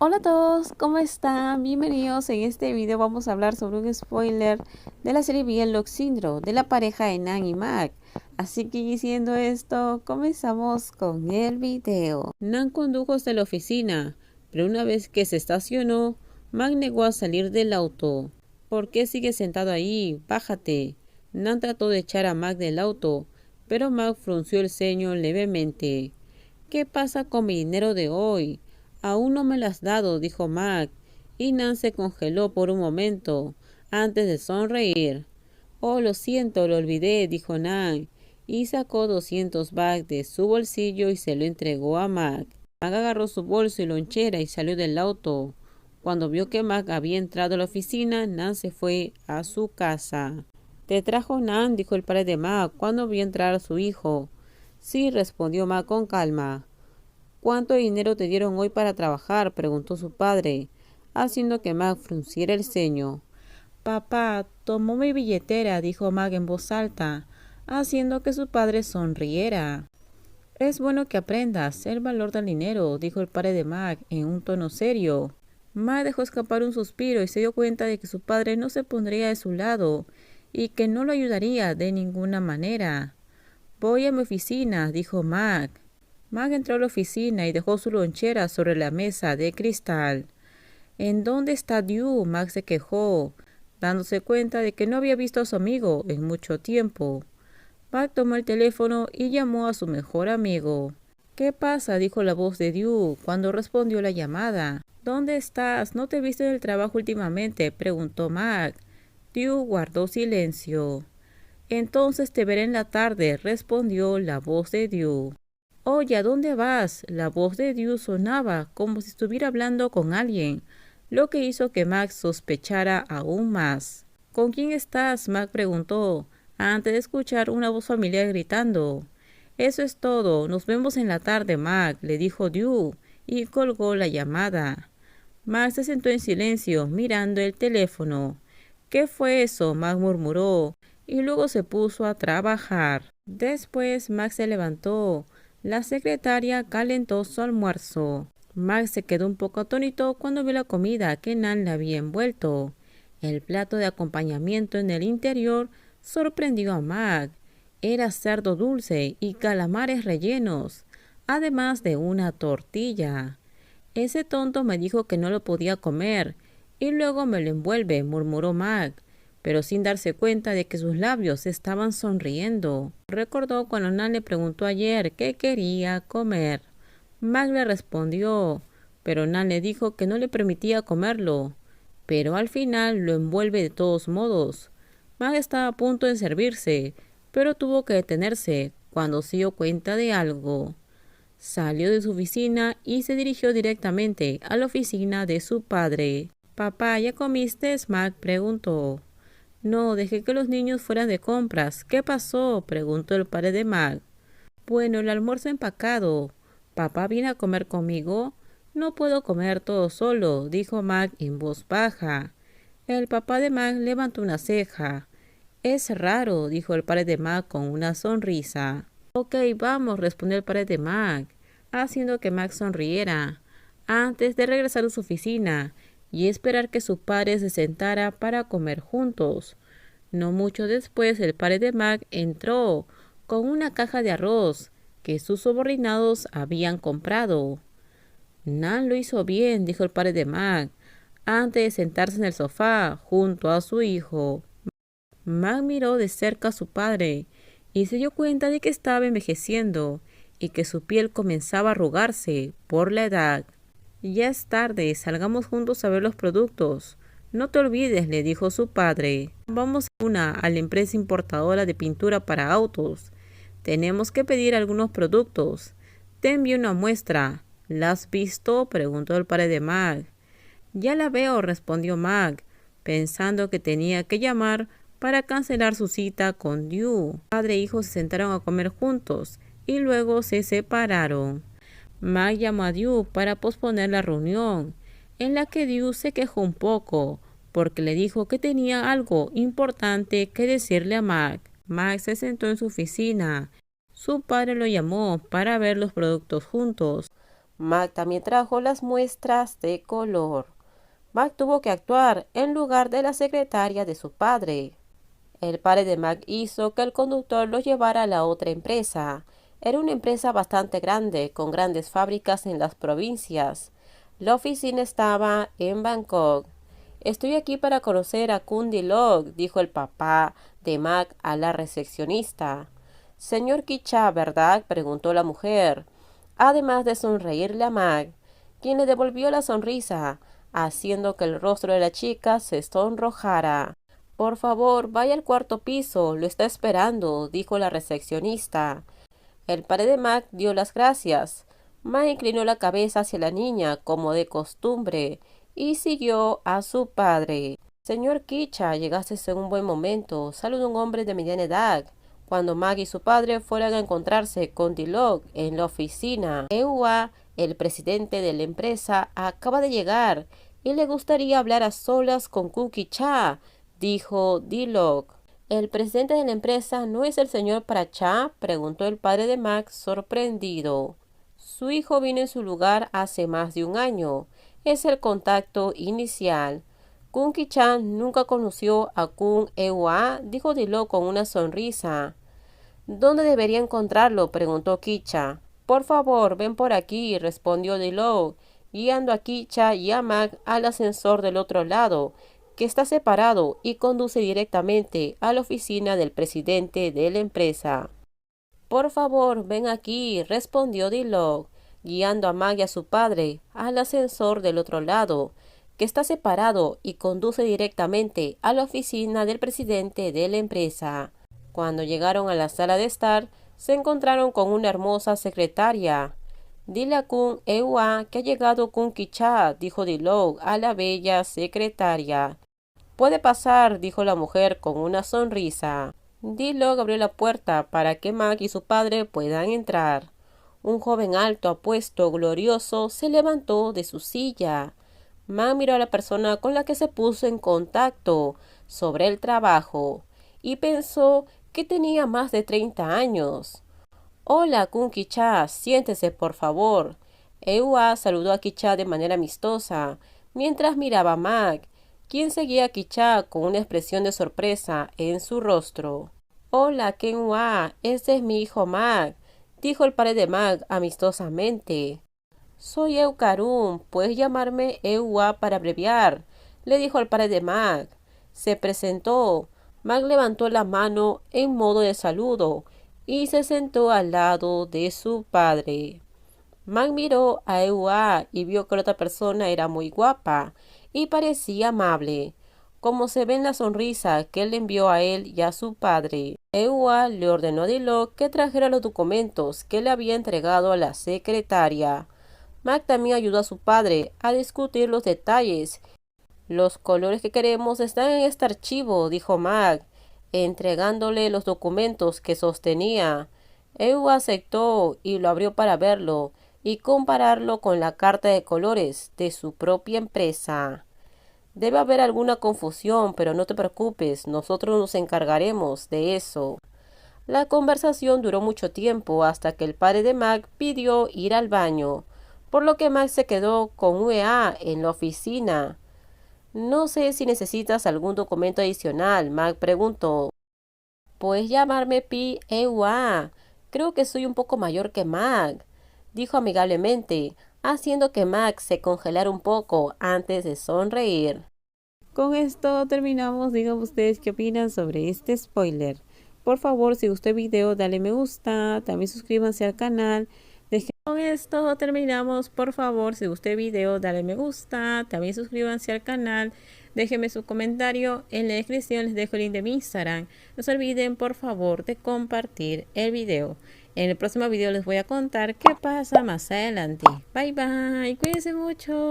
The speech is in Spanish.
Hola a todos, ¿cómo están? Bienvenidos. En este video vamos a hablar sobre un spoiler de la serie Biel Syndrome de la pareja de Nan y Mac. Así que diciendo esto, comenzamos con el video. Nan condujo hasta la oficina, pero una vez que se estacionó, Mac negó a salir del auto. ¿Por qué sigues sentado ahí? Bájate. Nan trató de echar a Mac del auto, pero Mac frunció el ceño levemente. ¿Qué pasa con mi dinero de hoy? Aún no me lo has dado, dijo Mac, y Nan se congeló por un momento, antes de sonreír. Oh, lo siento, lo olvidé, dijo Nan, y sacó 200 baht de su bolsillo y se lo entregó a Mac. Mac agarró su bolso y lonchera y salió del auto. Cuando vio que Mac había entrado a la oficina, Nan se fue a su casa. ¿Te trajo Nan?, dijo el padre de Mac cuando vio entrar a su hijo. Sí, respondió Mac con calma. ¿Cuánto dinero te dieron hoy para trabajar?, preguntó su padre, haciendo que Mac frunciera el ceño. Papá, tomó mi billetera, dijo Mac en voz alta, haciendo que su padre sonriera. Es bueno que aprendas el valor del dinero, dijo el padre de Mac en un tono serio. Mac dejó escapar un suspiro y se dio cuenta de que su padre no se pondría de su lado y que no lo ayudaría de ninguna manera. Voy a mi oficina, dijo Mac. Mac entró a la oficina y dejó su lonchera sobre la mesa de cristal. ¿En dónde está Dew?, Mac se quejó, dándose cuenta de que no había visto a su amigo en mucho tiempo. Mac tomó el teléfono y llamó a su mejor amigo. ¿Qué pasa?, dijo la voz de Dew cuando respondió la llamada. ¿Dónde estás? ¿No te he visto en el trabajo últimamente?, preguntó Mac. Dew guardó silencio. Entonces te veré en la tarde, respondió la voz de Dew. Oye, ¿a dónde vas? La voz de Dew sonaba como si estuviera hablando con alguien, lo que hizo que Mac sospechara aún más. ¿Con quién estás?, Mac preguntó, antes de escuchar una voz familiar gritando. Eso es todo, nos vemos en la tarde, Mac, le dijo Dew, y colgó la llamada. Mac se sentó en silencio, mirando el teléfono. ¿Qué fue eso?, Mac murmuró, y luego se puso a trabajar. Después Mac se levantó. La secretaria calentó su almuerzo. Mac se quedó un poco atónito cuando vio la comida que Nan le había envuelto. El plato de acompañamiento en el interior sorprendió a Mac. Era cerdo dulce y calamares rellenos, además de una tortilla. Ese tonto me dijo que no lo podía comer, y luego me lo envuelve, murmuró Mac, pero sin darse cuenta de que sus labios estaban sonriendo. Recordó cuando Nan le preguntó ayer qué quería comer. Mac le respondió, pero Nan le dijo que no le permitía comerlo, pero al final lo envuelve de todos modos. Mac estaba a punto de servirse, pero tuvo que detenerse cuando se dio cuenta de algo. Salió de su oficina y se dirigió directamente a la oficina de su padre. «Papá, ¿ya comiste?», Mac preguntó. «No, dejé que los niños fueran de compras. ¿Qué pasó?», preguntó el padre de Mac. «Bueno, el almuerzo empacado. ¿Papá viene a comer conmigo?». «No puedo comer todo solo», dijo Mac en voz baja. El papá de Mac levantó una ceja. «Es raro», dijo el padre de Mac con una sonrisa. «Ok, vamos», respondió el padre de Mac, haciendo que Mac sonriera, antes de regresar a su oficina y esperar que su padre se sentara para comer juntos. No mucho después, el padre de Mac entró con una caja de arroz que sus subordinados habían comprado. «Nan lo hizo bien», dijo el padre de Mac, antes de sentarse en el sofá junto a su hijo. Mac miró de cerca a su padre y se dio cuenta de que estaba envejeciendo y que su piel comenzaba a arrugarse por la edad. «Ya es tarde, salgamos juntos a ver los productos. No te olvides», le dijo su padre. «Vamos a la empresa importadora de pintura para autos. Tenemos que pedir algunos productos. Te envío una muestra». «¿La has visto?», preguntó el padre de Mac. «Ya la veo», respondió Mac, pensando que tenía que llamar para cancelar su cita con Dew. Padre e hijo se sentaron a comer juntos y luego se separaron. Mac llamó a Dew para posponer la reunión, en la que Dew se quejó un poco, porque le dijo que tenía algo importante que decirle a Mac. Mac se sentó en su oficina. Su padre lo llamó para ver los productos juntos. Mac también trajo las muestras de color. Mac tuvo que actuar en lugar de la secretaria de su padre. El padre de Mac hizo que el conductor lo llevara a la otra empresa. Era una empresa bastante grande, con grandes fábricas en las provincias. La oficina estaba en Bangkok. Estoy aquí para conocer a Kun Dilok, dijo el papá de Mac a la recepcionista. Señor Kicha, ¿verdad?, preguntó la mujer, además de sonreírle a Mac, quien le devolvió la sonrisa, haciendo que el rostro de la chica se sonrojara. Por favor, vaya al cuarto piso, lo está esperando, dijo la recepcionista. El padre de Mac dio las gracias. Mac inclinó la cabeza hacia la niña, como de costumbre, y siguió a su padre. Señor Kicha, llegaste en un buen momento, saludó un hombre de mediana edad, cuando Mac y su padre fueron a encontrarse con Dilok en la oficina. Ewa, el presidente de la empresa, acaba de llegar y le gustaría hablar a solas con Kun Kicha, dijo Dilok. ¿El presidente de la empresa no es el señor Pracha?, preguntó el padre de Mac, sorprendido. Su hijo vino en su lugar hace más de un año. Es el contacto inicial. Kun Ki-chan nunca conoció a Kun Ewa, dijo Dilok con una sonrisa. ¿Dónde debería encontrarlo?, preguntó Kicha. Por favor, ven por aquí, respondió Dilok, guiando a Kicha y a Mac al ascensor del otro lado, que está separado y conduce directamente a la oficina del presidente de la empresa. Por favor, ven aquí, respondió Dilok, guiando a Mac y a su padre al ascensor del otro lado, que está separado y conduce directamente a la oficina del presidente de la empresa. Cuando llegaron a la sala de estar, se encontraron con una hermosa secretaria. Dile a Kun Ewa que ha llegado Kun Ki-cha, dijo Dilok a la bella secretaria. Puede pasar, dijo la mujer con una sonrisa. Dilok abrió la puerta para que Mac y su padre puedan entrar. Un joven alto, apuesto, glorioso, se levantó de su silla. Mac miró a la persona con la que se puso en contacto sobre el trabajo y pensó que tenía más de 30 años. Hola, Kun Ki-cha, siéntese, por favor. Ewa saludó a Ki-cha de manera amistosa, mientras miraba a Mac, quien seguía a Ki-cha con una expresión de sorpresa en su rostro. Hola, Ken-wa, este es mi hijo Mac, dijo el padre de Mac amistosamente. Soy Eukarun, puedes llamarme Ewa para abreviar, le dijo el padre de Mac. Se presentó. Mac levantó la mano en modo de saludo y se sentó al lado de su padre. Mac miró a Ewa y vio que la otra persona era muy guapa y parecía amable, como se ve en la sonrisa que él le envió a él y a su padre. Ewa le ordenó a Dilok que trajera los documentos que le había entregado a la secretaria. Mac también ayudó a su padre a discutir los detalles. Los colores que queremos están en este archivo, dijo Mac, entregándole los documentos que sostenía. Ewa aceptó y lo abrió para verlo y compararlo con la carta de colores de su propia empresa. Debe haber alguna confusión, pero no te preocupes, nosotros nos encargaremos de eso. La conversación duró mucho tiempo hasta que el padre de Mac pidió ir al baño, por lo que Mac se quedó con UEA en la oficina. No sé si necesitas algún documento adicional, Mac preguntó. Puedes llamarme Pi Ewa. Creo que soy un poco mayor que Mac, dijo amigablemente, haciendo que Mac se congelara un poco antes de sonreír. Con esto terminamos. Díganme ustedes qué opinan sobre este spoiler. Por favor, si gustó el video, dale me gusta, también suscríbanse al canal. Con esto terminamos. Por favor, si gustó el video, dale me gusta, también suscríbanse al canal. Déjenme su comentario. En la descripción les dejo el link de mi Instagram. No se olviden, por favor, de compartir el video. En el próximo video les voy a contar qué pasa más adelante. Bye bye, cuídense mucho.